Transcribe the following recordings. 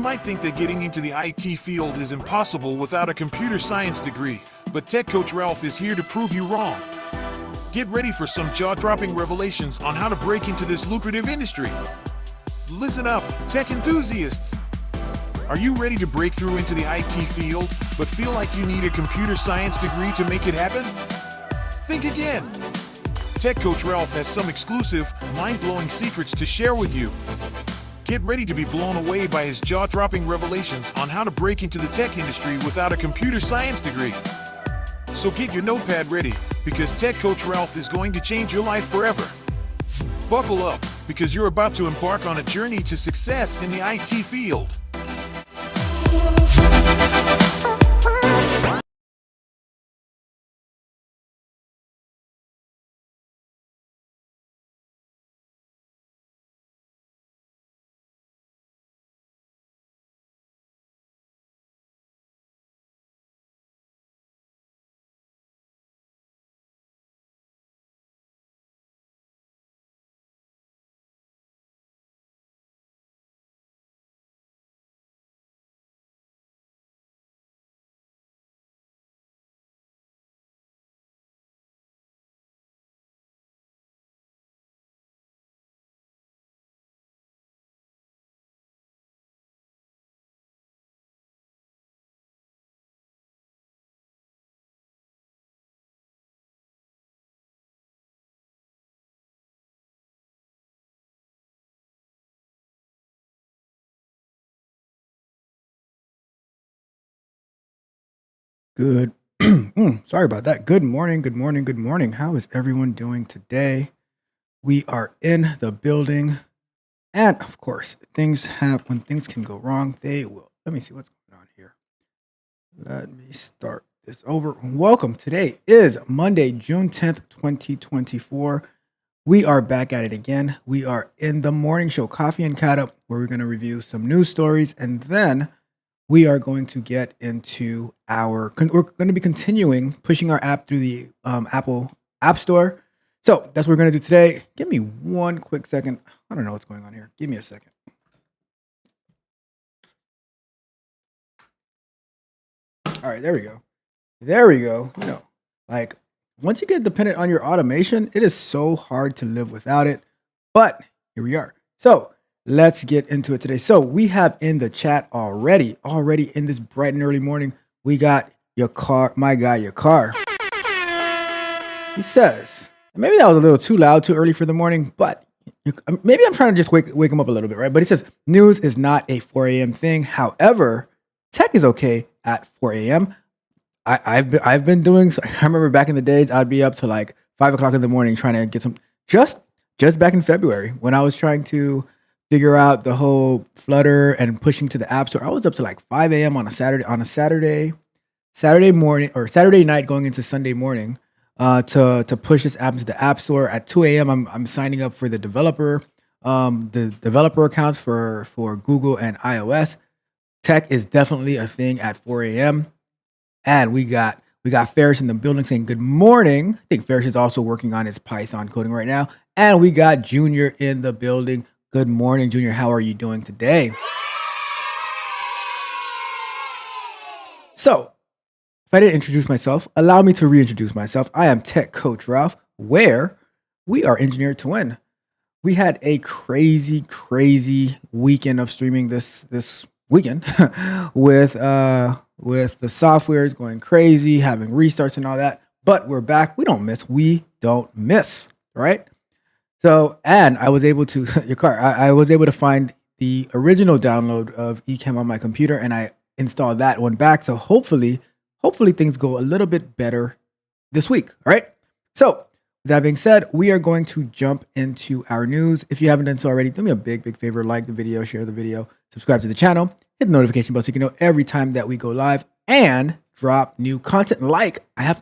might think that getting into the IT field is impossible without a computer science degree, but Tech Coach Ralph is here to prove you wrong. Get ready for some jaw-dropping revelations on how to break into this lucrative industry. Listen up, tech enthusiasts! Are you ready to break through into the IT field, but feel like you need a computer science degree to make it happen? Think again! Tech Coach Ralph has some exclusive, mind-blowing secrets to share with you. Get ready to be blown away by his jaw-dropping revelations on how to break into the tech industry without a computer science degree. So get your notepad ready, because Tech Coach Ralph is going to change your life forever. Buckle up, because you're about to embark on a journey to success in the IT field. Good. Sorry about that. Good morning. Good morning. Good morning. How is everyone doing today? We are in the building. And of course, when things can go wrong, they will. Let me see what's going on here. Let me start this over. Welcome. Today is Monday, June 10th, 2024. We are back at it again. We are in the morning show, Koffee and Kata, where we're going to review some news stories, and then we are going to get into we're going to be continuing pushing our app through the Apple App Store. So that's what we're going to do today. Give me one quick second. I don't know what's going on here. Give me a second. All right, there we go. There we go. Like once you get dependent on your automation, it is so hard to live without it. But here we are. So let's get into it today. So we have in the chat already in this bright and early morning, we got your car, my guy, your car. He says, maybe that was a little too loud, too early for the morning, but maybe I'm trying to just wake him up a little bit, right? But he says, news is not a 4 a.m. thing. However, tech is okay at 4 a.m. I've been doing, I remember back in the days, I'd be up to like 5 o'clock in the morning trying to get some, just back in February when I was trying to figure out the whole Flutter and pushing to the App Store. I was up to like 5 a.m. on a Saturday morning or Saturday night going into Sunday morning to push this app into the App Store. At 2 a.m. I'm signing up for the developer accounts for Google and iOS. Tech is definitely a thing at 4 a.m. And we got Ferris in the building saying good morning. I think Ferris is also working on his Python coding right now. And we got Junior in the building. Good morning, Junior. How are you doing today? So, if I didn't introduce myself, allow me to reintroduce myself. I am Tech Coach Ralph, where we are engineered to win. We had a crazy weekend of streaming this weekend with the softwares going crazy, having restarts and all that. But we're back. We don't miss, right? So, and I was able to, I was able to find the original download of Ecamm on my computer and I installed that one back. So hopefully things go a little bit better this week. All right. So with that being said, we are going to jump into our news. If you haven't done so already, do me a big favor, like the video, share the video, subscribe to the channel, hit the notification bell so you can know every time that we go live and drop new content. Like I have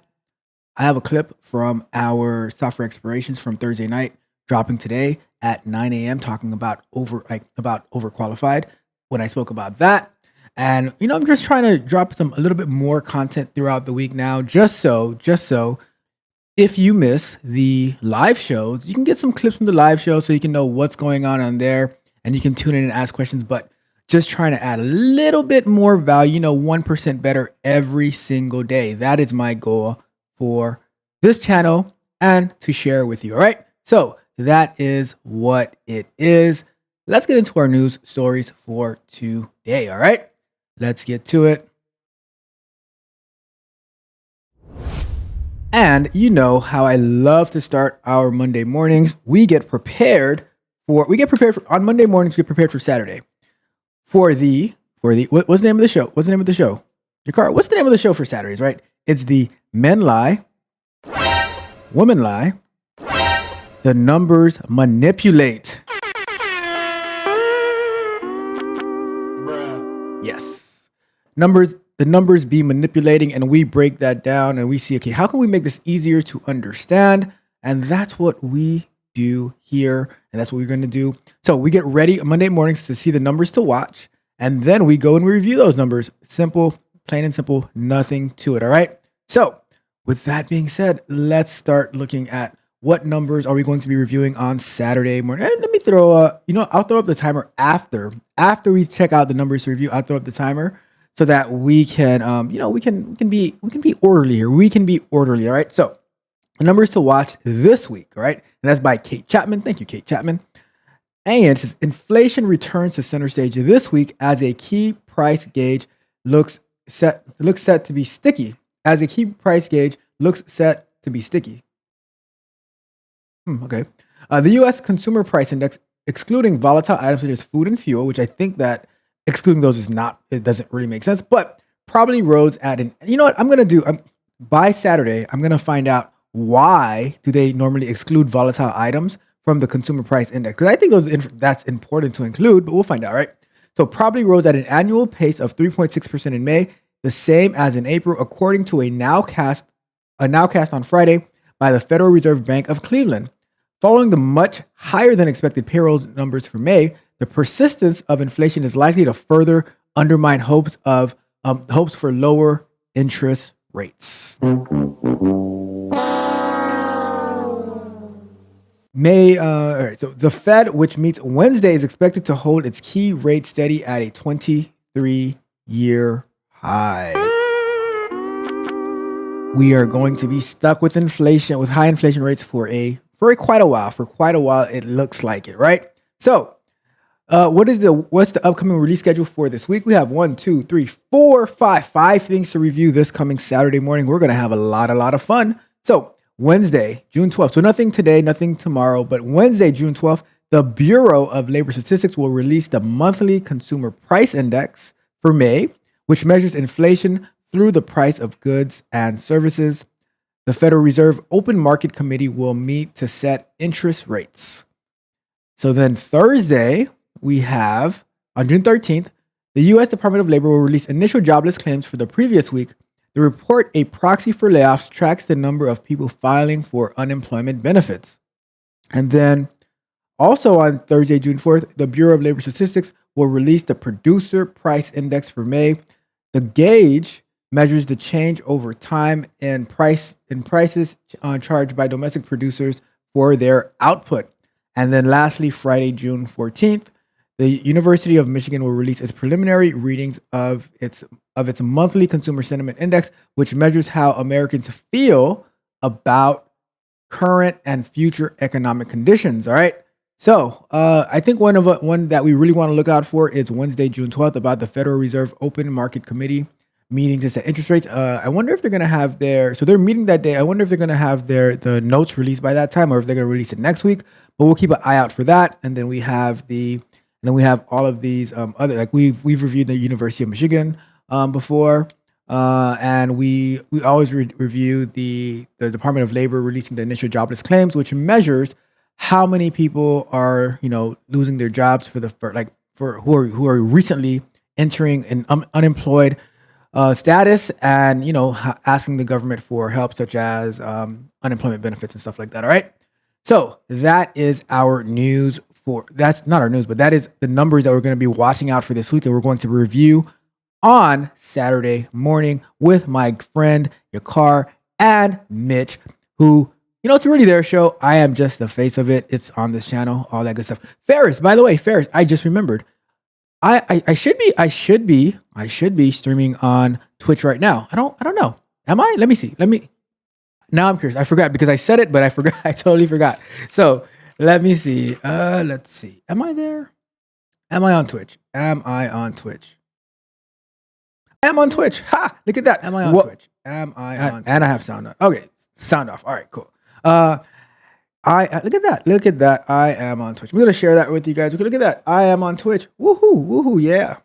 a clip from our software explorations from Thursday night, dropping today at 9 a.m. talking about overqualified when I spoke about that. And, I'm just trying to drop a little bit more content throughout the week now, just so if you miss the live shows, you can get some clips from the live show so you can know what's going on there and you can tune in and ask questions. But just trying to add a little bit more value, 1% better every single day. That is my goal for this channel and to share with you. All right. So that is what it is. Let's get into our news stories for today. All right. Let's get to it. And you know how I love to start our Monday mornings. On Monday mornings, we get prepared for Saturday. What's the name of the show? What's the name of the show? Jakar, what's the name of the show for Saturdays, right? It's the Men Lie, Women Lie, the Numbers Manipulate. Yes. The numbers be manipulating, and we break that down and we see, okay, how can we make this easier to understand? And that's what we do here, and that's what we're going to do. So we get ready on Monday mornings to see the numbers to watch, and then we go and review those numbers. Simple, plain and simple, nothing to it. All right. So with that being said, let's start looking at what numbers are we going to be reviewing on Saturday morning. And let me I'll throw up the timer after we check out the numbers to review. I'll throw up the timer so that we can, we can be orderly here. We can be orderly. All right. So the numbers to watch this week. All right. And that's by Kate Chapman. Thank you, Kate Chapman. And it says inflation returns to center stage this week as a key price gauge looks set to be sticky. Okay. The U.S. Consumer Price Index, excluding volatile items such as food and fuel, which I think that excluding those it doesn't really make sense, but probably rose at I'm going to do by Saturday, I'm going to find out why do they normally exclude volatile items from the consumer price index? Because I think that's important to include, but we'll find out, right? So probably rose at an annual pace of 3.6% in May, the same as in April, according to a nowcast on Friday by the Federal Reserve Bank of Cleveland. Following the much higher than expected payroll numbers for May, the persistence of inflation is likely to further undermine hopes for lower interest rates. So the Fed, which meets Wednesday, is expected to hold its key rate steady at a 23-year high. We are going to be stuck with inflation, with high inflation rates for quite a while. For quite a while, it looks like it, right? So, what's the upcoming release schedule for this week? We have 5 things to review this coming Saturday morning. We're going to have a lot of fun. So Wednesday, June 12th. So nothing today, nothing tomorrow, but Wednesday, June 12th, the Bureau of Labor Statistics will release the monthly consumer price index for May, which measures inflation through the price of goods and services. The Federal Reserve Open Market Committee will meet to set interest rates. So then Thursday, we have, on June 13th, the U.S. Department of Labor will release initial jobless claims for the previous week. The report, a proxy for layoffs, tracks the number of people filing for unemployment benefits. And then also on Thursday, June 4th, the Bureau of Labor Statistics will release the Producer Price Index for May. The gauge measures the change over time in prices charged by domestic producers for their output. And then lastly, Friday, June 14th, the University of Michigan will release its preliminary readings of its monthly consumer sentiment index, which measures how Americans feel about current and future economic conditions. All right. So I think one that we really want to look out for is Wednesday, June 12th, about the Federal Reserve Open Market Committee meeting to set interest rates. I wonder if they're going to have they're meeting that day. I wonder if they're going to have the notes released by that time, or if they're going to release it next week. But we'll keep an eye out for that. And then we have all of these other, like we've reviewed the University of Michigan before, and we always review the Department of Labor releasing the initial jobless claims, which measures how many people are losing their jobs for who are recently entering an unemployed status, and asking the government for help, such as unemployment benefits and stuff like that. All right, so that is our news. That's not our news, but that is the numbers that we're going to be watching out for this week, and we're going to review on Saturday morning with my friend Yakar and Mitch, who, it's really their show. I am just the face of it. It's on this channel, all that good stuff. Ferris, by the way, I just remembered, I should be streaming on Twitch right now. I don't know. Am I? Let me see. Now I'm curious. I forgot because I said it, but I forgot. I totally forgot. So let me see. Let's see. Am I there? Am I on Twitch? Am I on Twitch? I am on Twitch. Ha! Look at that. Am I on Twitch? Am I on Twitch? And I have sound on. Okay. Sound off. All right, cool. I look at that. Look at that. I am on Twitch. I'm gonna share that with you guys. Look at that. I am on Twitch. Woohoo! Woohoo! Yeah.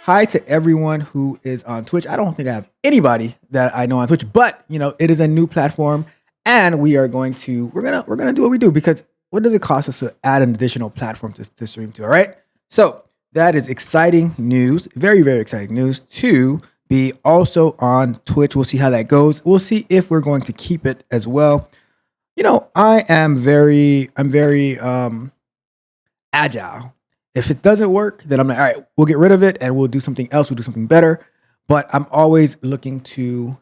Hi to everyone who is on Twitch. I don't think I have anybody that I know on Twitch, but it is a new platform, and we're gonna do what we do, because what does it cost us to add an additional platform to stream to? All right. So that is exciting news. Very, very exciting news to be also on Twitch. We'll see how that goes. We'll see if we're going to keep it as well. I'm very agile. If it doesn't work, then I'm like, all right, we'll get rid of it and we'll do something else. We'll do something better. But I'm always looking to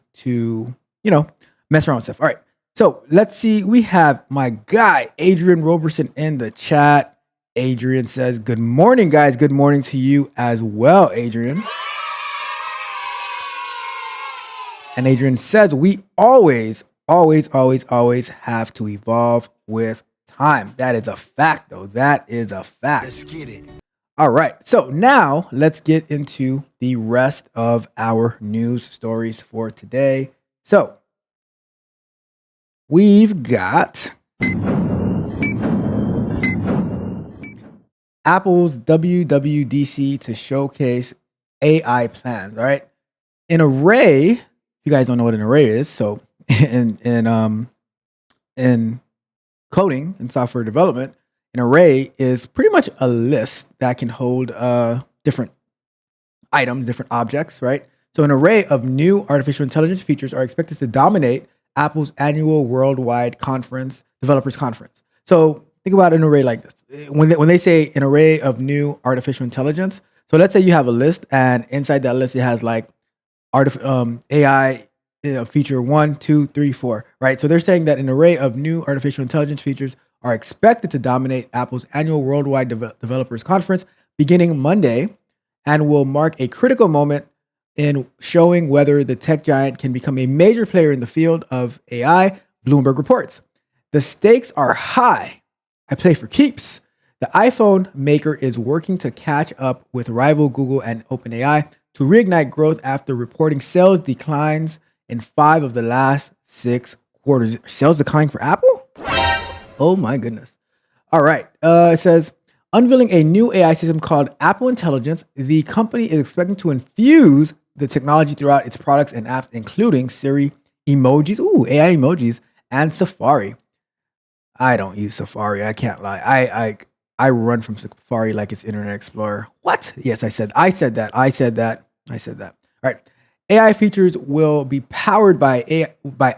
mess around with stuff. All right. So let's see. We have my guy, Adrian Roberson, in the chat. Adrian says, good morning, guys. Good morning to you as well, Adrian. And Adrian says, we always have to evolve with time. That is a fact, though. That is a fact. Let's get it. All right. So now let's get into the rest of our news stories for today. So we've got Apple's WWDC to showcase AI plans. All right. An array, if you guys don't know what an array is, so in coding and software development, an array is pretty much a list that can hold different items, different objects, right? So an array of new artificial intelligence features are expected to dominate Apple's annual worldwide developers conference. So think about an array like this. When they say an array of new artificial intelligence, so let's say you have a list, and inside that list it has like AI feature 1, 2, 3, 4, right? So they're saying that an array of new artificial intelligence features are expected to dominate Apple's annual worldwide developers conference beginning Monday, and will mark a critical moment in showing whether the tech giant can become a major player in the field of AI, Bloomberg reports. The stakes are high. I play for keeps. The iPhone maker is working to catch up with rival Google and OpenAI to reignite growth after reporting sales declines in 5 of the last 6 quarters. Sales declining for Apple? Oh my goodness. All right. It says, unveiling a new AI system called Apple Intelligence, the company is expecting to infuse the technology throughout its products and apps, including Siri, emojis, AI emojis, and Safari. I don't use Safari. I can't lie. I run from Safari like it's Internet Explorer. What? Yes, I said that. All right. AI features will be powered by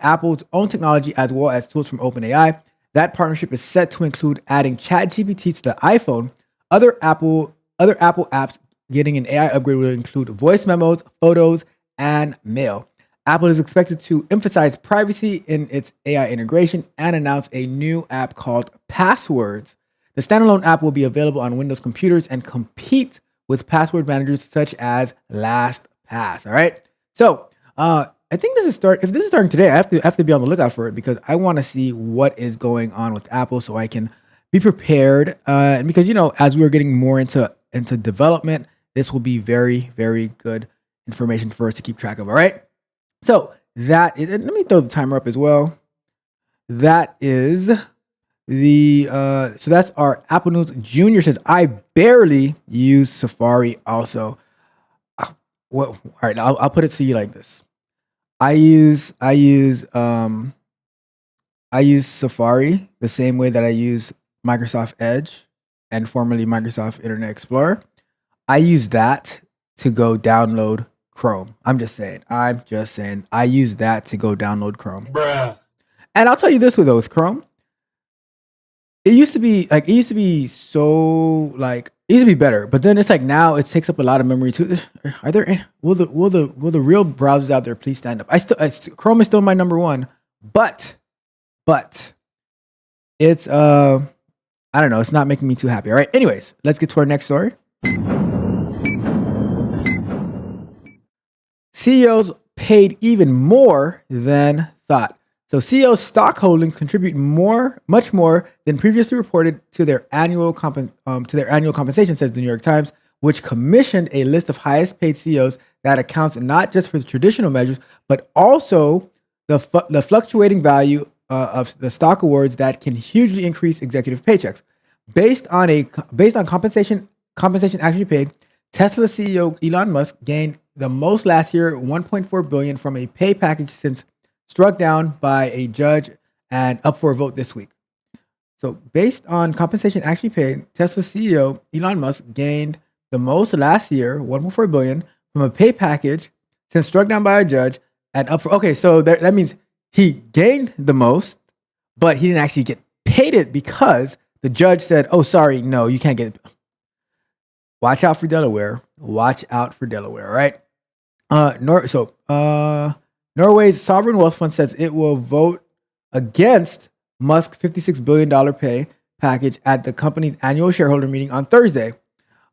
Apple's own technology as well as tools from OpenAI. That partnership is set to include adding ChatGPT to the iPhone. Other Apple apps getting an AI upgrade will include voice memos, photos, and mail. Apple is expected to emphasize privacy in its AI integration and announce a new app called Passwords. The standalone app will be available on Windows computers and compete with password managers such as LastPass. All right. So I think if this is starting today, I have to be on the lookout for it, because I want to see what is going on with Apple so I can be prepared. And because as we're getting more into development, this will be very, very good information for us to keep track of. All right. So let me throw the timer up as well. That is so that's our Apple News. Junior says, I barely use Safari also. Well, all right, I'll put it to you like this. I use Safari the same way that I use Microsoft Edge, and formerly Microsoft Internet Explorer. I use that to go download Chrome. I'm just saying. I use that to go download Chrome. Bruh. And I'll tell you this with Chrome. It used to be better, but then it's like now it takes up a lot of memory too. Will the real browsers out there please stand up? Chrome is still my number one, but it's I don't know. It's not making me too happy. All right. Anyways, let's get to our next story. CEOs paid even more than thought. So CEOs' stock holdings contribute much more than previously reported to their annual compensation, says the New York Times, which commissioned a list of highest paid CEOs that accounts not just for the traditional measures, but also the fluctuating value of the stock awards that can hugely increase executive paychecks. Based on compensation actually paid, Tesla CEO Elon Musk gained the most last year, $1.4 billion, from a pay package since struck down by a judge and up for a vote this week. So based on compensation actually paid, Tesla CEO Elon Musk gained the most last year, $1.4 billion, from a pay package since struck down by a judge and up for. Okay, so that means he gained the most, but he didn't actually get paid it because the judge said, "Oh, sorry, no, you can't get it." Watch out for Delaware. Watch out for Delaware, right? Norway's sovereign wealth fund says it will vote against Musk's $56 billion pay package at the company's annual shareholder meeting on Thursday.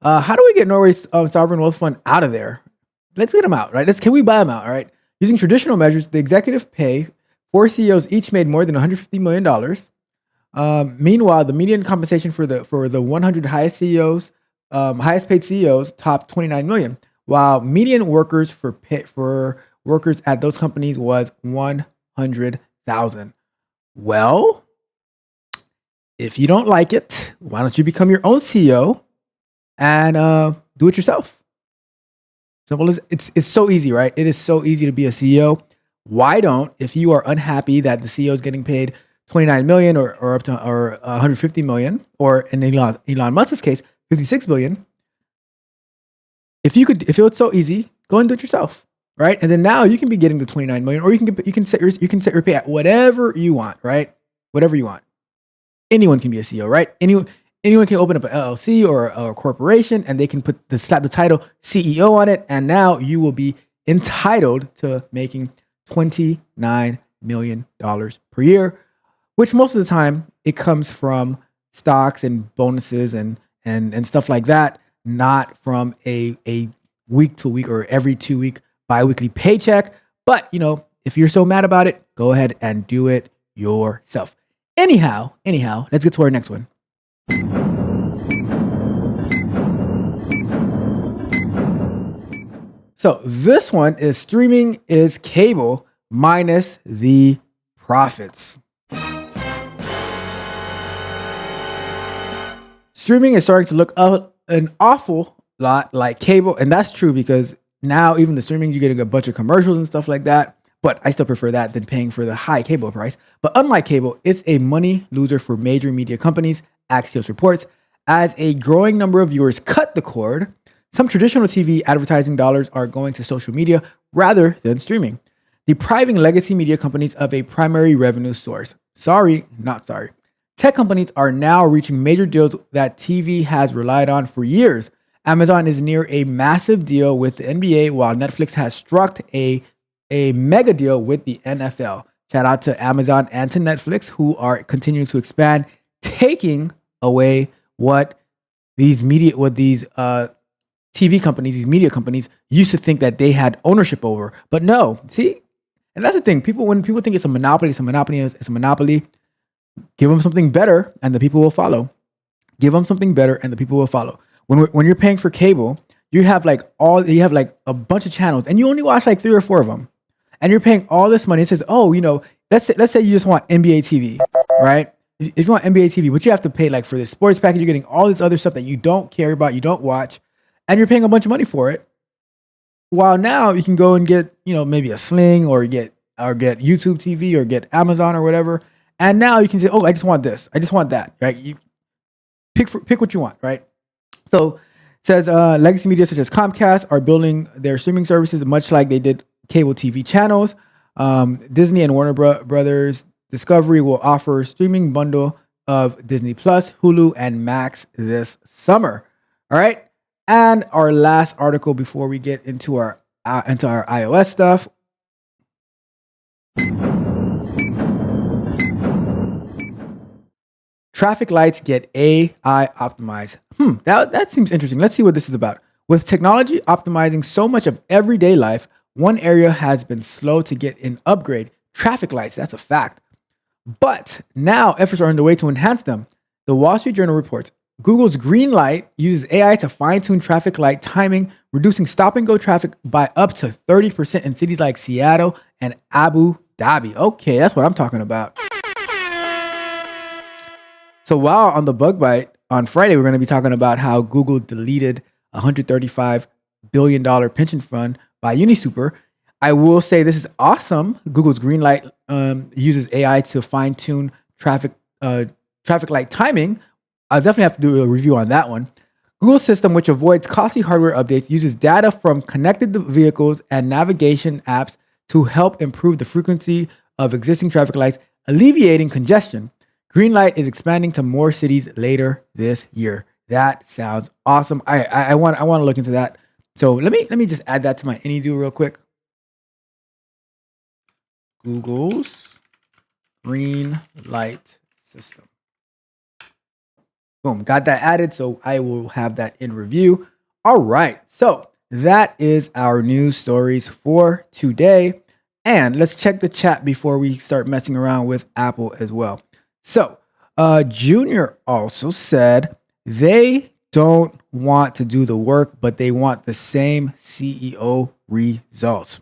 How do we get Norway's sovereign wealth fund out of there? Let's get them out, right? Can we buy them out, all right? Using traditional measures, the executive pay for CEOs each made more than $150 million. Meanwhile, the median compensation for the 100 highest paid CEOs topped $29 million, while median workers for workers at those companies was $100,000. Well, if you don't like it, why don't you become your own CEO and do it yourself? Simple as it's so easy, right? It is so easy to be a CEO. Why don't, if you are unhappy that the CEO is getting paid $29 million or up to $150 million, or in Elon Musk's case, $56 billion, if it was so easy, go and do it yourself, right? And then now you can be getting the $29 million, or you can set your pay at whatever you want, right? Whatever you want. Anyone can be a CEO, right? Anyone can open up an LLC or a corporation, and they can slap the title CEO on it, and now you will be entitled to making $29 million per year, which most of the time it comes from stocks and bonuses and stuff like that, not from a week to week or every 2 week biweekly paycheck. But if you're so mad about it, go ahead and do it yourself. Anyhow, let's get to our next one. So this one is streaming is cable minus the profits. Streaming is starting to look an awful lot like cable, and that's true because now even the streaming, you're getting a bunch of commercials and stuff like that. But I still prefer that than paying for the high cable price. But unlike cable, it's a money loser for major media companies, Axios reports. As a growing number of viewers cut the cord, some traditional TV advertising dollars are going to social media rather than streaming, depriving legacy media companies of a primary revenue source. Sorry, not sorry. Tech companies are now reaching major deals that TV has relied on for years. Amazon is near a massive deal with the NBA, while Netflix has struck a mega deal with the NFL. Shout out to Amazon and to Netflix, who are continuing to expand, taking away what these TV companies, these media companies used to think that they had ownership over. But no, see? And that's the thing. When people think it's a monopoly, it's a monopoly. Give them something better and the people will follow. Give them something better and the people will follow. When you're paying for cable, you have like a bunch of channels and you only watch like 3 or 4 of them. And you're paying all this money. It says, let's say you just want NBA TV, right? If you want NBA TV, but you have to pay like for this sports package, you're getting all this other stuff that you don't care about, you don't watch, and you're paying a bunch of money for it. While now you can go and get, maybe a Sling or get YouTube TV or get Amazon or whatever. And now you can say, I just want this. I just want that, right? You pick what you want, right? So it says legacy media such as Comcast are building their streaming services much like they did cable TV channels. Disney and Warner Brothers Discovery will offer a streaming bundle of Disney Plus, Hulu, and Max this summer. All right. And our last article before we get into our iOS stuff. Traffic lights get AI optimized. That seems interesting. Let's see what this is about. With technology optimizing so much of everyday life, one area has been slow to get an upgrade. Traffic lights, that's a fact. But now efforts are underway to enhance them. The Wall Street Journal reports Google's green light uses AI to fine-tune traffic light timing, reducing stop-and-go traffic by up to 30% in cities like Seattle and Abu Dhabi. Okay, that's what I'm talking about. So while on the Bug Bite on Friday, we're going to be talking about how Google deleted a $135 billion pension fund by UniSuper. I will say this is awesome. Google's Greenlight uses AI to fine-tune traffic light timing. I'll definitely have to do a review on that one. Google's system, which avoids costly hardware updates, uses data from connected vehicles and navigation apps to help improve the frequency of existing traffic lights, alleviating congestion. Greenlight is expanding to more cities later this year. That sounds awesome. I want to look into that. So let me just add that to my AnyDo real quick. Google's green light system. Boom, got that added. So I will have that in review. All right. So that is our news stories for today. And let's check the chat before we start messing around with Apple as well. So Junior also said they don't want to do the work, but they want the same CEO results.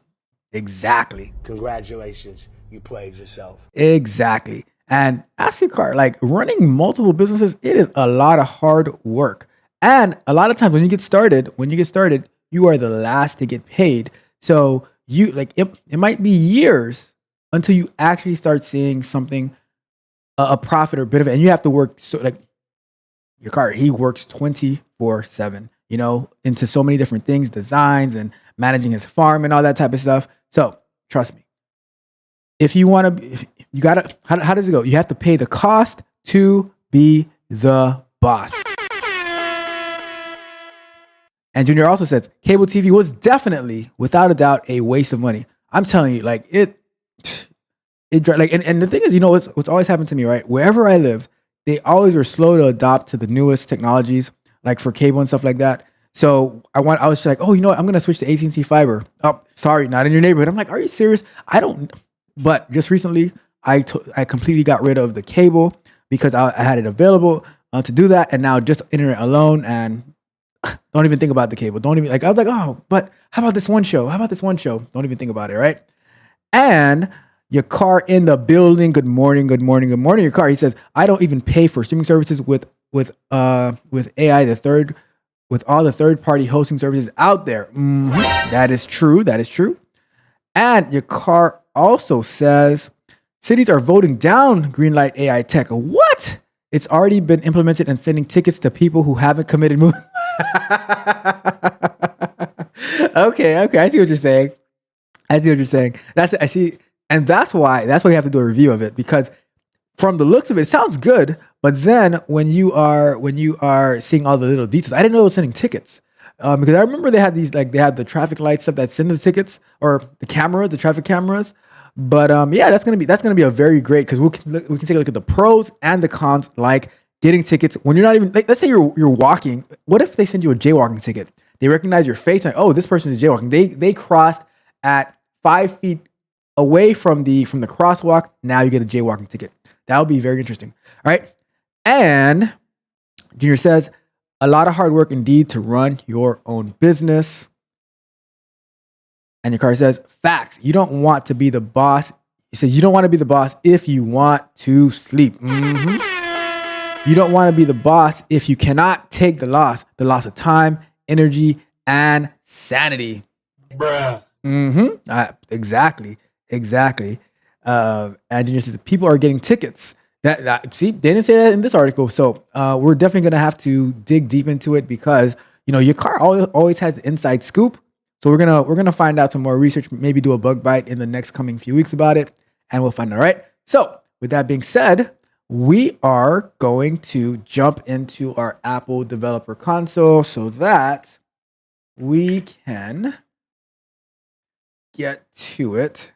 Exactly. Congratulations, you played yourself. Exactly. And ask your car, like running multiple businesses, it is a lot of hard work. And a lot of times when you get started, you are the last to get paid. So you like it might be years until you actually start seeing something, a profit or a bit of it. And you have to work so like your car, he works 24/7, into so many different things, designs and managing his farm and all that type of stuff. So trust me, if you want to, you got to, how does it go? You have to pay the cost to be the boss. And Junior also says cable TV was definitely, without a doubt, a waste of money. I'm telling you, like it like, and the thing is, what's always happened to me, right? Wherever I lived, they always were slow to adopt to the newest technologies, like for cable and stuff like that. So I was just like, oh, you know what? I'm going to switch to AT&T fiber. Oh, sorry, not in your neighborhood. I'm like, are you serious? I don't. But just recently, I completely got rid of the cable because I had it available to do that. And now just internet alone, and don't even think about the cable. Don't even I was like, oh, but how about this one show? Don't even think about it, right? And your car in the building. Good morning. Your car. He says, I don't even pay for streaming services with AI, with all the third-party hosting services out there. That is true. And your car also says cities are voting down Greenlight AI tech. What? It's already been implemented and sending tickets to people who haven't committed Okay. I see what you're saying. I see. And that's why we have to do a review of it, because from the looks of it, it sounds good. But then when you are seeing all the little details, I didn't know it was sending tickets. Because I remember they had the traffic light stuff that send the tickets, or the traffic cameras. But yeah, that's gonna be a very great, because we can take a look at the pros and the cons, like getting tickets when you're not even, like, let's say you're walking. What if they send you a jaywalking ticket? They recognize your face and, oh, this person is jaywalking. They crossed at 5 feet away from the crosswalk. Now you get a jaywalking ticket. That would be very interesting. All right. And Junior says, a lot of hard work indeed to run your own business. And your car says, facts. You don't want to be the boss. He says, you don't want to be the boss if you want to sleep. You don't want to be the boss if you cannot take the loss of time, energy, and sanity. Bruh. Exactly. And Junior says, people are getting tickets. See, they didn't say that in this article. So we're definitely going to have to dig deep into it, because, your car always has the inside scoop. So we're gonna find out some more research, maybe do a bug bite in the next coming few weeks about it, and we'll find out. All right. So with that being said, we are going to jump into our Apple Developer Console so that we can get to it.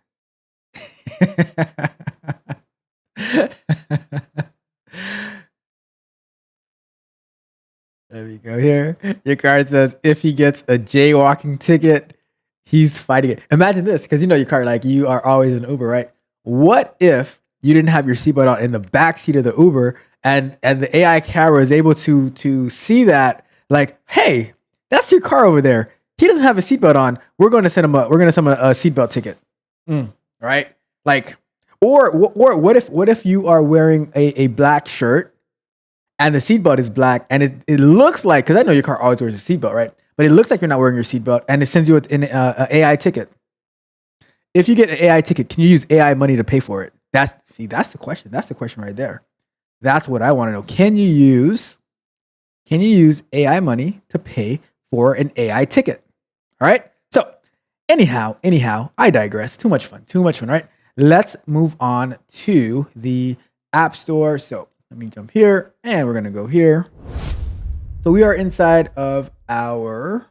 There we go. Here, your card says if he gets a jaywalking ticket, he's fighting it. Imagine this, because you know your card, like you are always in Uber, right? What if you didn't have your seatbelt on in the back seat of the Uber, and the AI camera is able to see that, like, hey, that's your car over there. He doesn't have a seatbelt on. We're going to send him a seatbelt ticket, right? Like, or what if you are wearing a black shirt and the seatbelt is black, and it looks like, because I know your car always wears a seatbelt, right? But it looks like you're not wearing your seatbelt, and it sends you an AI ticket. If you get an AI ticket, can you use AI money to pay for it? That's the question. That's the question right there. That's what I want to know. Can you use AI money to pay for an AI ticket? All right. So anyhow, I digress. Too much fun, right? Let's move on to the App Store. So let me jump here, and we're going to go here. So we are inside of our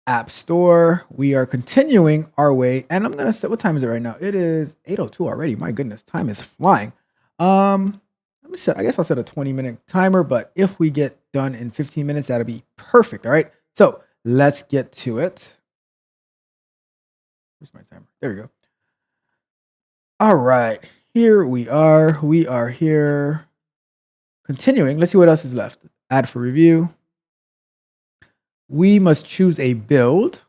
App Store. We are continuing our way, and I'm going to set, what time is it right now? It is 8:02 already. My goodness, time is flying. Let me set, I guess I'll set a 20-minute timer, but if we get done in 15 minutes, that'll be perfect. All right. So let's get to it. Where's my timer? There we go. All right. Here we are. We are here. Continuing. Let's see what else is left. Add for review. We must choose a build.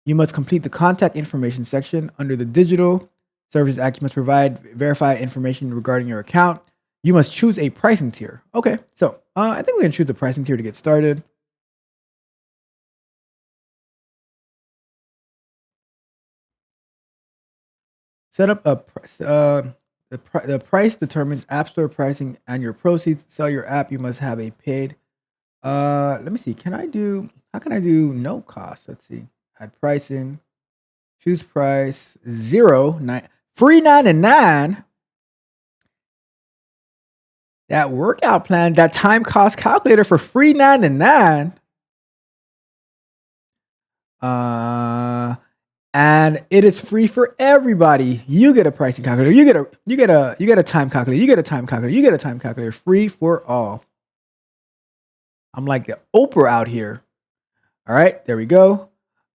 You must complete the contact information section under the Digital Services Act. You must verify information regarding your account. You must choose a pricing tier. Okay, so I think we can choose the pricing tier to get started. Set up the price determines App Store pricing and your proceeds. To sell your app, you must have a paid. Let me see. How can I do no cost? Let's see. Add pricing. Choose price. Free 99. That workout plan, that time cost calculator for free 99. And it is free for everybody. You get a pricing calculator. You get a time calculator. You get a time calculator. You get a time calculator. Free for all. I'm like the Oprah out here. All right, there we go.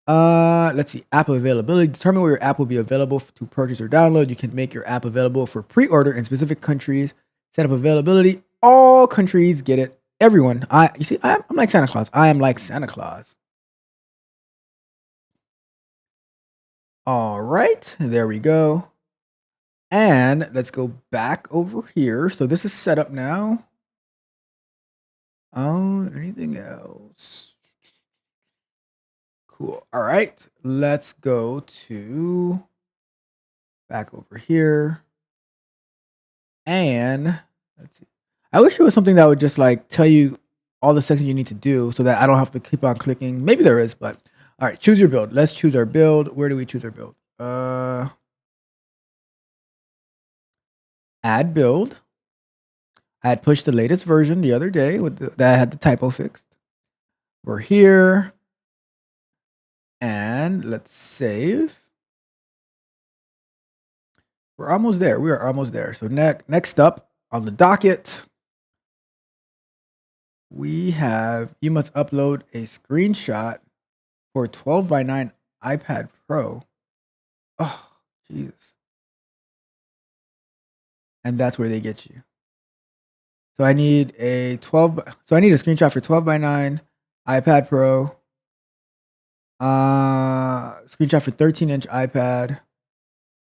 Let's see. App availability. Determine where your app will be available to purchase or download. You can make your app available for pre-order in specific countries. Set up availability. All countries get it. Everyone. I'm like Santa Claus. I am like Santa Claus. All right, there we go. And let's go back over here. So this is set up now. Anything else? Cool. All right, let's go to back over here. And let's see. I wish it was something that would just like tell you all the sections you need to do so that I don't have to keep on clicking. Maybe there is, but all right, choose your build. Let's choose our build. Where do we choose our build? Add build. I had pushed the latest version the other day that had the typo fixed. We're here. And let's save. We're almost there. We are almost there. So next up on the docket, we have, you must upload a screenshot for 12:9 iPad Pro. Oh, Jesus. And that's where they get you. So I need a screenshot for 12:9 iPad Pro. Screenshot for 13-inch iPad.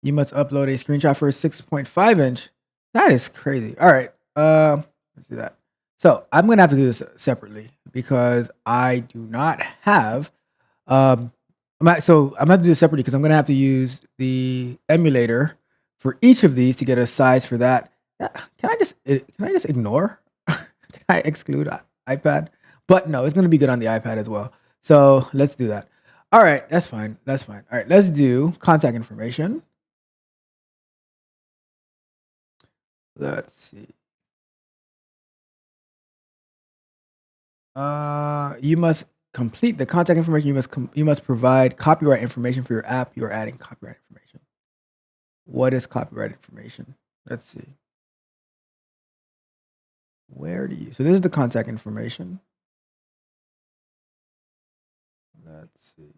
You must upload a screenshot for a 6.5-inch. That is crazy. All right. Let's do that. So I'm gonna have to do this separately because I do not have. I'm gonna have to do this separately because I'm gonna have to use the emulator for each of these to get a size for that. Can I just ignore? Can I exclude iPad? But no, it's gonna be good on the iPad as well. So let's do that. All right, that's fine. All right, let's do contact information. Let's see. You must complete the contact information. You must provide copyright information for your app. You are adding copyright information. What is copyright information? Let's see. Where do you? So this is the contact information. Let's see.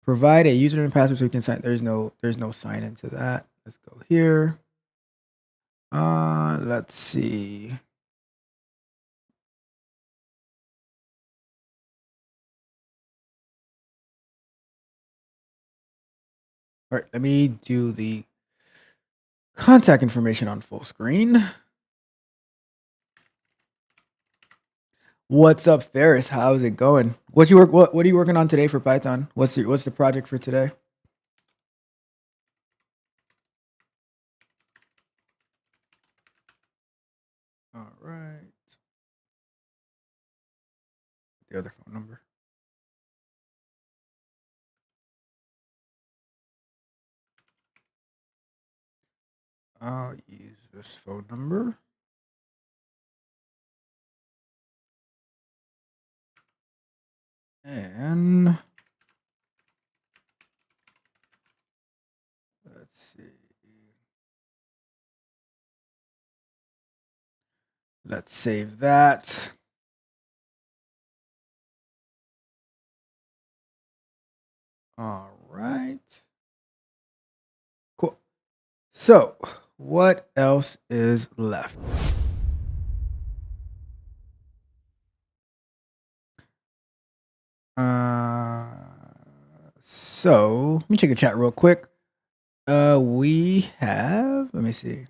Provide a username and password so you can sign. There's no sign into that. Let's go here. Let's see. All right, let me do the contact information on full screen. What's up, Ferris? How's it going? What are you working on today for Python? What's the project for today? All right. The other phone number. I'll use this phone number. And let's see. Let's save that. All right. Cool. So, what else is left? So let me check the chat real quick. We have, let me see.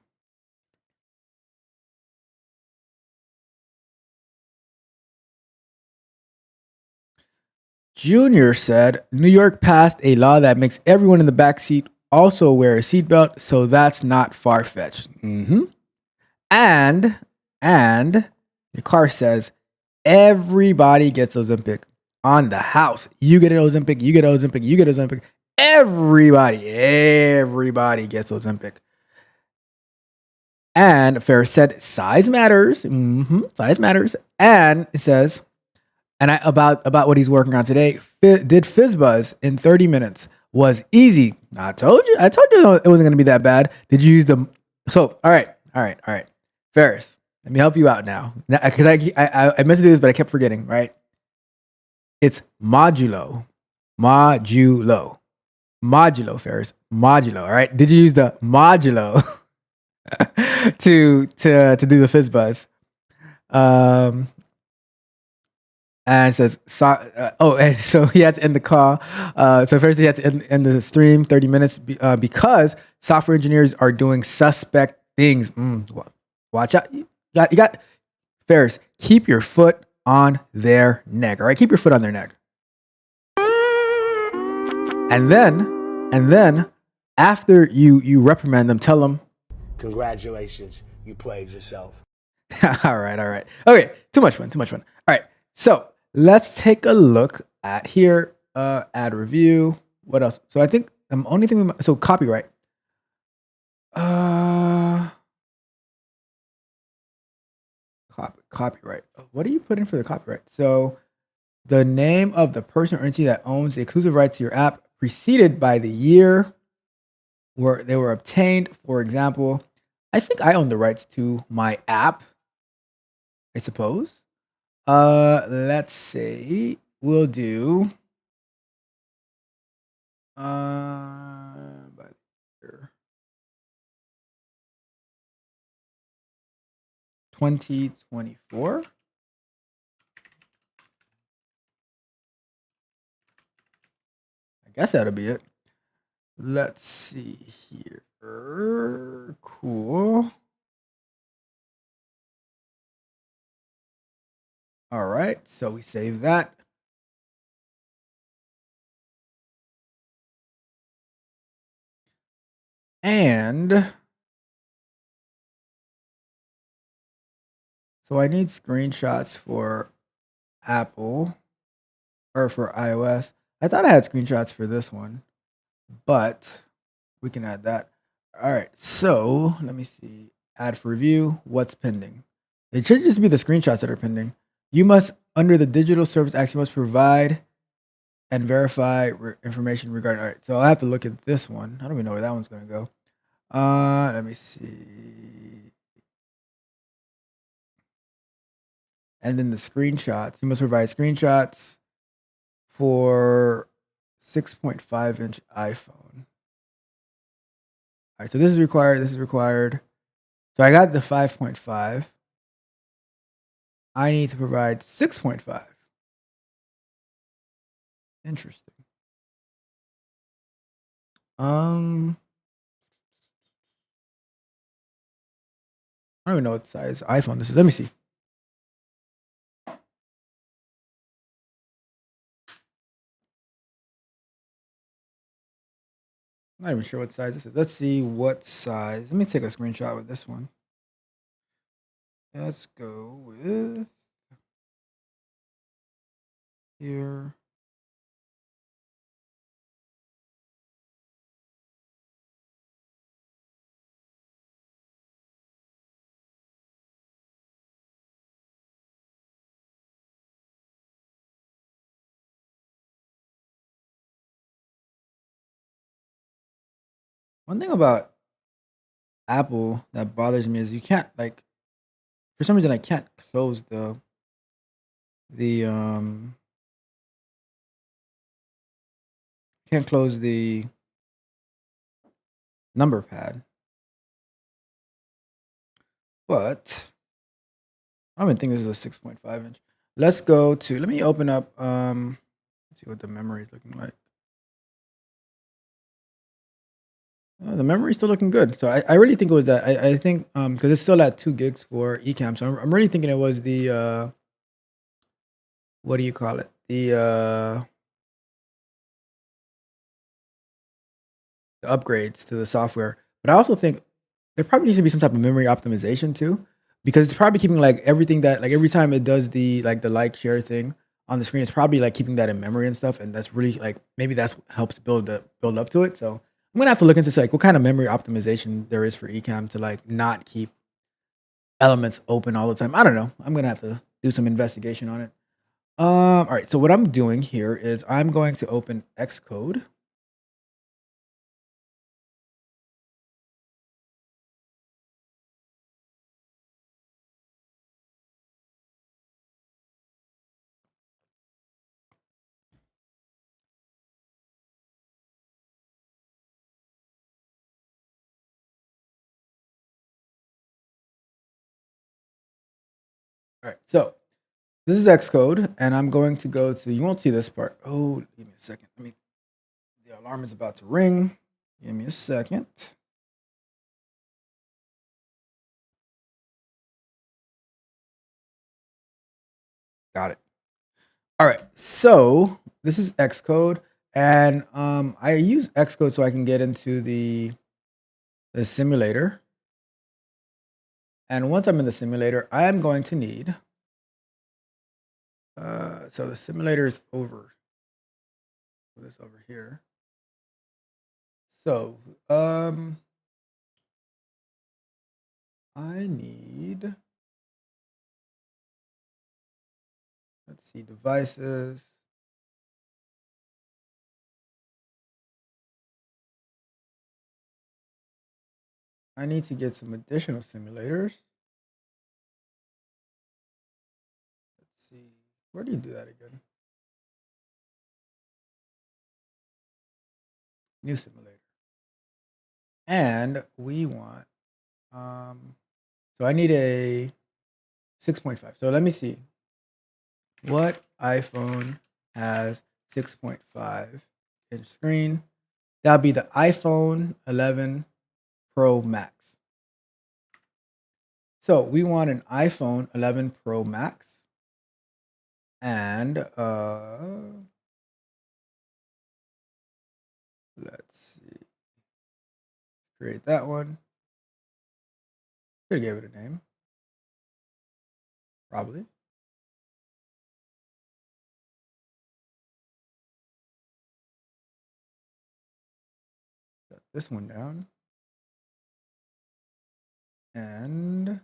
Junior said New York passed a law that makes everyone in the back seat also wear a seatbelt, so that's not far-fetched. And the car says everybody gets Ozempic on the house. You get an Ozempic, you get Ozempic, you get Ozempic. Everybody gets Ozempic. And Ferris said size matters. Size matters. And it says, and about what he's working on today, did FizzBuzz in 30 minutes. Was easy. I told you it wasn't going to be that bad. Did you use the? So all right. Ferris, let me help you out now, because I meant to do this, but I kept forgetting. Right? It's modulo, Ferris, modulo. All right. Did you use the modulo to do the FizzBuzz? And it says, and so he had to end the call. So first he had to end the stream 30 minutes because software engineers are doing suspect things. Watch out. You got Ferris, keep your foot on their neck. All right, keep your foot on their neck. And then after you reprimand them, tell them, Congratulations, you played yourself. all right. Okay, too much fun. All right, so let's take a look at here. Add review. What else? So I think the only thing so copyright. Copyright. What do you put in for the copyright? So the name of the person or entity that owns the exclusive rights to your app, preceded by the year where they were obtained. For example, I think I own the rights to my app, I suppose. Let's say we'll do by year 2024. I guess that'll be it. Let's see here. Cool. All right, so we save that. And so I need screenshots for Apple or for iOS. I thought I had screenshots for this one, but we can add that. All right, so let me see. Add for review. What's pending? It should just be the screenshots that are pending. You must, under the Digital Service Act, you must provide and verify information regarding. All right, so I'll have to look at this one. I don't even know where that one's going to go. Let me see. And then the screenshots, you must provide screenshots for 6.5-inch iPhone. All right, so this is required. This is required. So I got the 5.5. I need to provide 6.5. Interesting. I don't even know what size iPhone this is. Let me see. I'm not even sure what size this is. Let's see what size. Let me take a screenshot with this one. Let's go with here. One thing about Apple that bothers me is you can't like for some reason I can't close the can't close the number pad. But I don't even think this is a 6.5-inch. Let's go to let me open up let's see what the memory is looking like. The memory's still looking good. So I really think it was that. I think because it's still at 2 gigs for eCam. So I'm really thinking it was the what do you call it? The upgrades to the software. But I also think there probably needs to be some type of memory optimization too, because it's probably keeping like everything that like every time it does the like share thing on the screen, it's probably like keeping that in memory and stuff, and that's really like maybe that's what helps build up to it. So I'm gonna have to look into like what kind of memory optimization there is for eCam to like not keep elements open all the time. I don't know. I'm gonna have to do some investigation on it. All right. So what I'm doing here is I'm going to open Xcode. All right. So this is Xcode, and I'm going to go to. You won't see this part. Oh, give me a second. The alarm is about to ring. Give me a second. Got it. All right. So this is Xcode, and I use Xcode so I can get into the simulator. And once I'm in the simulator, I am going to need. So the simulator is over. Put this over here. So I need. Let's see devices. I need to get some additional simulators. Let's see. Where do you do that again? New simulator. And we want so I need a 6.5. So let me see. What iPhone has 6.5-inch screen? That'll be the iPhone 11 Pro Max. So we want an iPhone 11 Pro Max. And let's see. Create that one. Could have gave it a name. Probably. Set this one down. And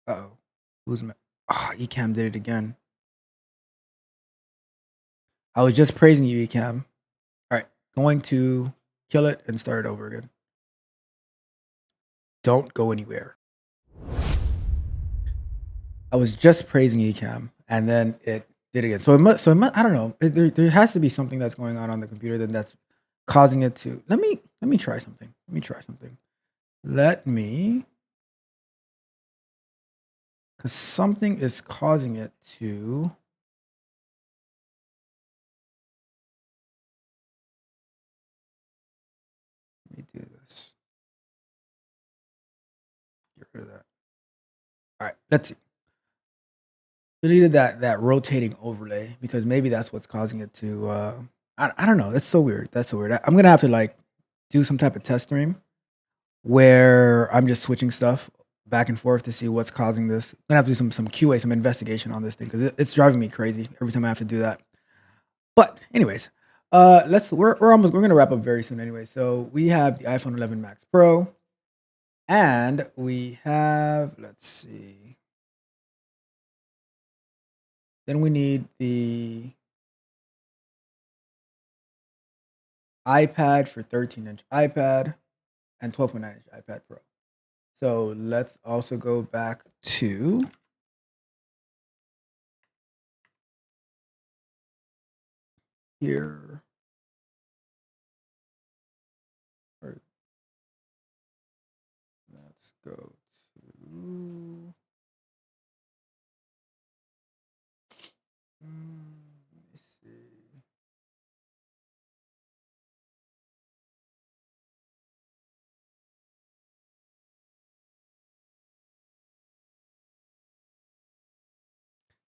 uh-oh. Who's eCam did it again. I was just praising you, eCam. All right, going to kill it and start it over again. Don't go anywhere. I was just praising Ecamm, and then it did again. So I don't know. There has to be something that's going on the computer then that's causing it to. Let me try something. Because something is causing it to. Let me do this. Get rid of that. All right, let's see. Deleted that rotating overlay because maybe that's what's causing it to. I don't know. That's so weird. I'm gonna have to like do some type of test stream where I'm just switching stuff back and forth to see what's causing this. I'm gonna have to do some QA, some investigation on this thing because it's driving me crazy every time I have to do that. But anyways, we're gonna wrap up very soon anyway. So we have the iPhone 11 Max Pro, and we have, let's see. Then we need the iPad for 13-inch iPad and 12.9-inch iPad Pro. So let's also go back to here. Let's go to. Let me see.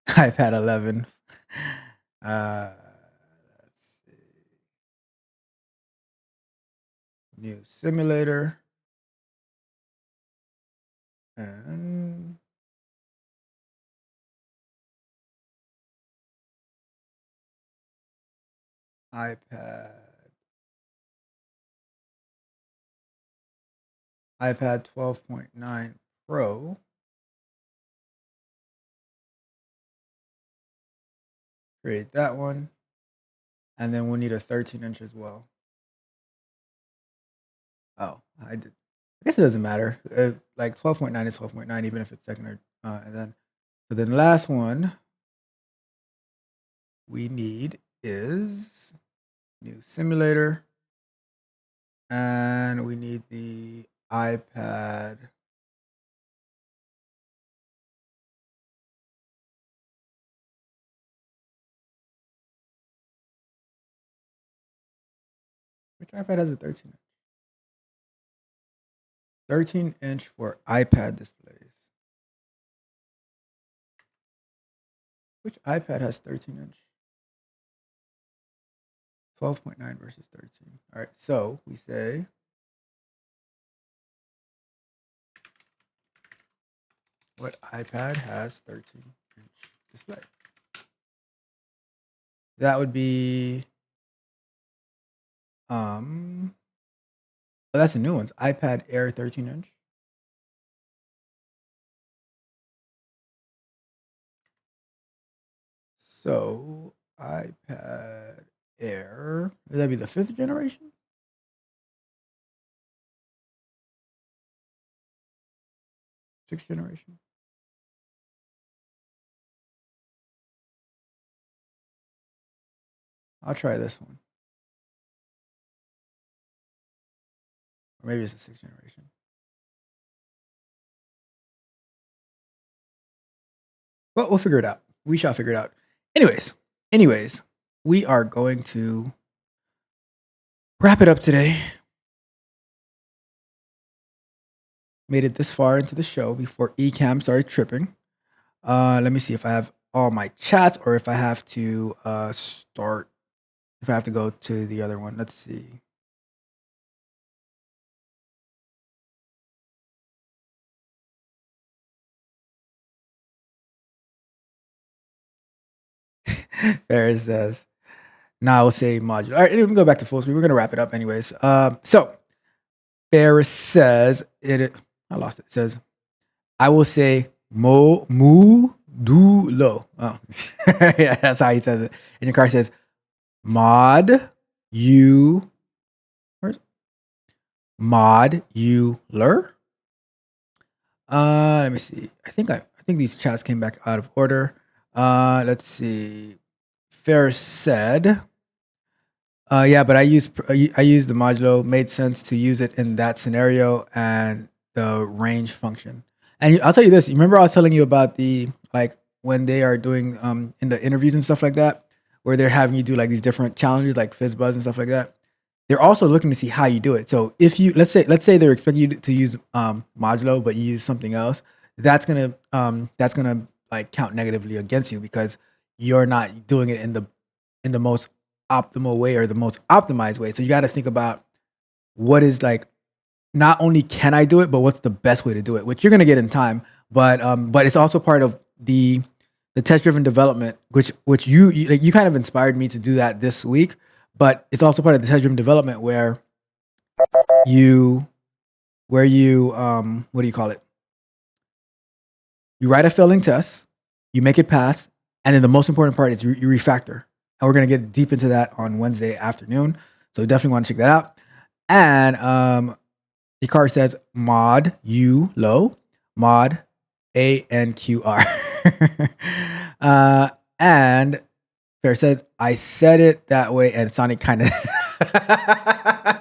iPad 11. Let's see. New simulator. And iPad 12.9 Pro. Create that one. And then we'll need a 13-inch as well. Oh, I did. I guess it doesn't matter. Like 12.9 is 12.9, even if it's second or and then. So then the last one we need is new simulator, and we need the iPad. Which iPad has a 13-inch? 13-inch for iPad displays. Which iPad has 13-inch? 12.9 versus 13. All right, so we say what iPad has 13-inch display? That would be oh, that's a new one. It's iPad Air 13-inch. So iPad Air, would that be the 5th generation? Sixth generation? I'll try this one. Or maybe it's the 6th generation. Well, we'll figure it out. We shall figure it out. Anyways, we are going to wrap it up today. Made it this far into the show before Ecamm started tripping. Let me see if I have all my chats or if I have to if I have to go to the other one. Let's see. Ferris says, "No, I will say modular." All right, we can go back to full screen. We're gonna wrap it up anyways. So Ferris says I lost it. It says, "I will say modulo." Oh, yeah, that's how he says it. And your car says mod you. Where's modular? Let me see. I think I think these chats came back out of order. Let's see. Ferris said, yeah, but I used the modulo. Made sense to use it in that scenario and the range function. And I'll tell you this. You remember I was telling you about the like when they are doing in the interviews and stuff like that, where they're having you do like these different challenges like fizz buzz and stuff like that. They're also looking to see how you do it. So if you let's say they're expecting you to use modulo, but you use something else, that's gonna like count negatively against you because you're not doing it in the most optimal way or the most optimized way. So you got to think about what is like, not only can I do it, but what's the best way to do it, which you're going to get in time. But it's also part of the test-driven development, which you kind of inspired me to do that this week. But it's also part of the test-driven development where you what do you call it? You write a failing test, you make it pass, and then the most important part is you refactor. And we're going to get deep into that on Wednesday afternoon. So definitely want to check that out. And Ikar says mod U low, mod ANQR. And Fair said, I said it that way and it sounded kind of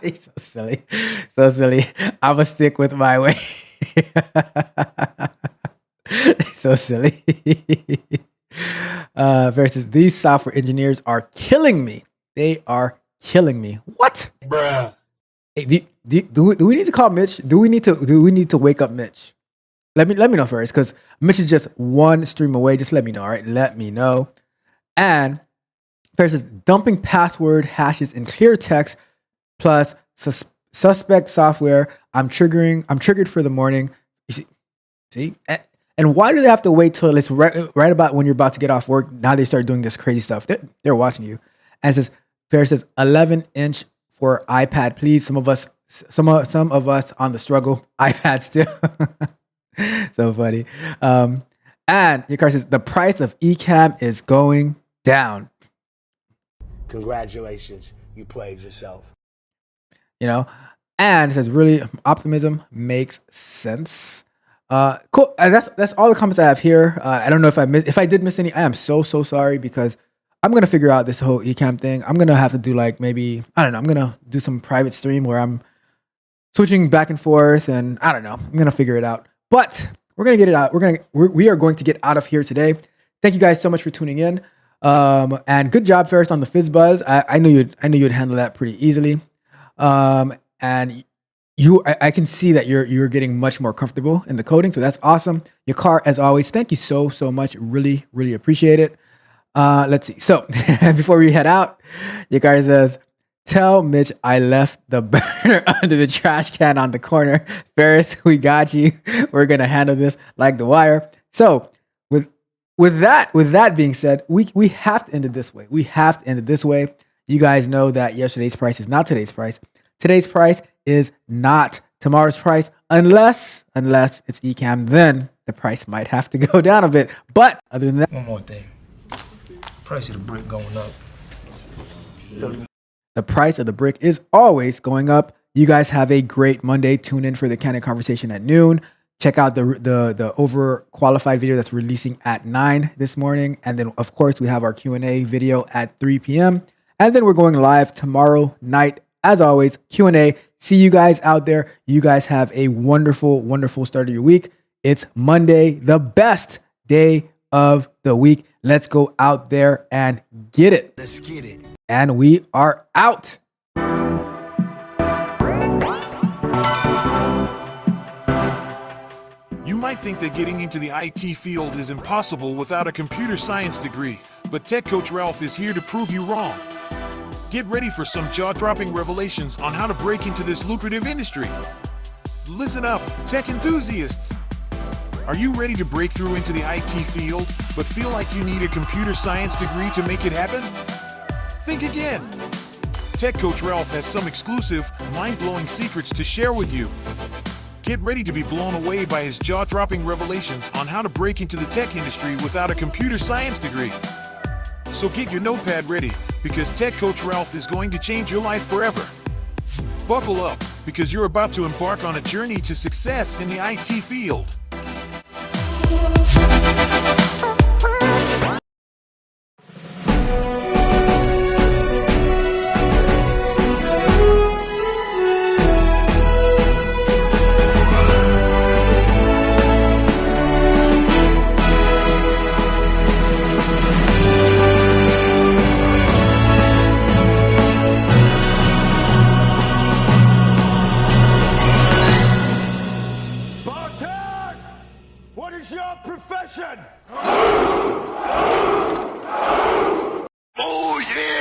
he's so silly. So silly. I'm going to stick with my way. So silly. Versus these software engineers are killing me. They are killing me. What? Bruh. Hey, do we need to call Mitch? Do we need to wake up Mitch? Let me know first, because Mitch is just one stream away. Just let me know. All right, let me know. And versus dumping password hashes in clear text plus suspect software. I'm triggered for the morning. You see. And why do they have to wait till it's right about when you're about to get off work? Now they start doing this crazy stuff. They're watching you. And it says, Fair says 11-inch for iPad, please. Some of us on the struggle. iPad still. So funny. And your car says the price of eCam is going down. Congratulations, you played yourself. You know, and it says really optimism makes sense. Cool. That's all the comments I have here. I don't know if I did miss any. I am so sorry because I'm gonna figure out this whole eCam thing. I'm gonna have to do like maybe I'm gonna do some private stream where I'm switching back and forth, and I don't know. I'm gonna figure it out. But we're gonna get it out. We are going to get out of here today. Thank you guys so much for tuning in. And good job, Ferris, on the fizz buzz. I knew you'd handle that pretty easily. And I can see that you're getting much more comfortable in the coding, so that's awesome. Your car, as always, thank you so much. Really appreciate it. Let's see. So before we head out, your car says, "Tell Mitch I left the burner under the trash can on the corner." Ferris, we got you. We're gonna handle this like the wire. So with that being said, we have to end it this way. We have to end it this way. You guys know that yesterday's price is not today's price. Today's price is not tomorrow's price, unless it's eCam. Then the price might have to go down a bit. But other than that, one more thing. Price of the brick going up. The price of the brick is always going up. You guys have a great Monday. Tune in for the Candid Conversation at noon. Check out the overqualified video that's releasing at 9 this morning. And then, of course, we have our Q&A video at 3 p.m. And then we're going live tomorrow night. As always, Q&A. See you guys out there. You guys have a wonderful start of your week. It's Monday, the best day of the week. Let's go out there and get it. Let's get it. And we are out. You might think that getting into the IT field is impossible without a computer science degree, but Tech Coach Ralph is here to prove you wrong. Get ready for some jaw-dropping revelations on how to break into this lucrative industry. Listen up, tech enthusiasts. Are you ready to break through into the IT field, but feel like you need a computer science degree to make it happen? Think again. Tech Coach Ralph has some exclusive, mind-blowing secrets to share with you. Get ready to be blown away by his jaw-dropping revelations on how to break into the tech industry without a computer science degree. So get your notepad ready, because Tech Coach Ralph is going to change your life forever. Buckle up, because you're about to embark on a journey to success in the IT field. Spartans! What is your profession? Oh yeah!